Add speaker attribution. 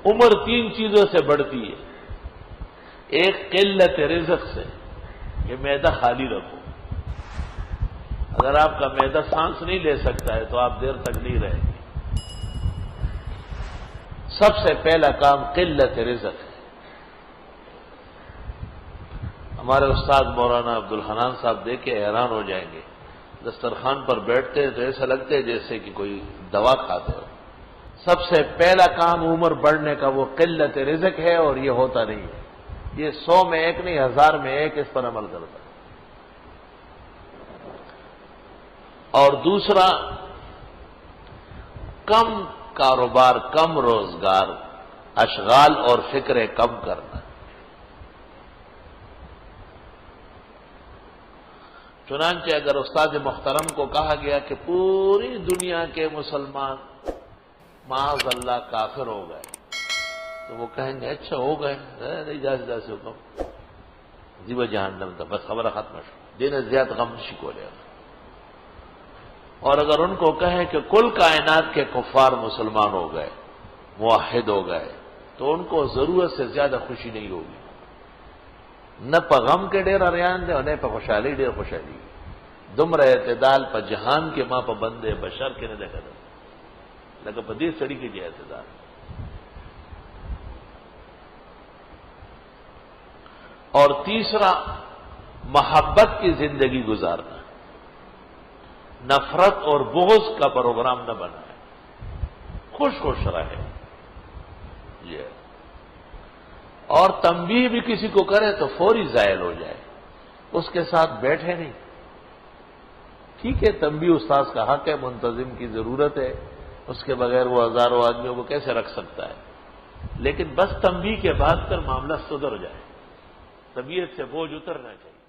Speaker 1: عمر تین چیزوں سے بڑھتی ہے. ایک قلت رزق سے، کہ معدہ خالی رکھو. اگر آپ کا معدہ سانس نہیں لے سکتا ہے تو آپ دیر تک نہیں رہیں گے. سب سے پہلا کام قلت رزق ہے. ہمارے استاد مولانا عبدالحنان صاحب دیکھ کے حیران ہو جائیں گے. دسترخوان پر بیٹھتے ہیں تو ایسا لگتے جیسے کہ کوئی دوا کھاتے ہو. سب سے پہلا کام عمر بڑھنے کا وہ قلت رزق ہے، اور یہ ہوتا نہیں ہے. یہ 100 میں ایک نہیں، 1000 میں ایک اس پر عمل کرتا ہے. اور دوسرا، کم کاروبار، کم روزگار، اشغال اور فکریں کم کرنا. چنانچہ اگر استاد محترم کو کہا گیا کہ پوری دنیا کے مسلمان معاذ اللہ کافر ہو گئے، تو وہ کہیں گے اچھا ہو گئے، نہیں جا سے حکم جیو جہنم تھا، بس خبر ختم شو دین زیادہ غم شکو لے. اور اگر ان کو کہیں کہ کل کائنات کے کفار مسلمان ہو گئے، موحد ہو گئے، تو ان کو ضرورت سے زیادہ خوشی نہیں ہوگی. نہ پا غم کے ڈیر اریان دے اور نہ پا خوشحالی ڈیر خوشحالی. دمر اعتدال پا جہان کے ماں پا بندے بشر کے نہ دیکھا دا لگا بدیر سڑی کی جائے اعتدال. اور تیسرا، محبت کی زندگی گزارنا، نفرت اور بغض کا پروگرام نہ بنائے، خوش خوش رہے. یہ اور تنبیہ بھی کسی کو کرے تو فوری زائل ہو جائے، اس کے ساتھ بیٹھے نہیں. ٹھیک ہے تنبیہ استاذ کا حق ہے، منتظم کی ضرورت ہے، اس کے بغیر وہ ہزاروں آدمیوں کو کیسے رکھ سکتا ہے. لیکن بس تنبیہ کے بعد کر معاملہ سدھر جائے، طبیعت سے بوجھ اترنا چاہیے.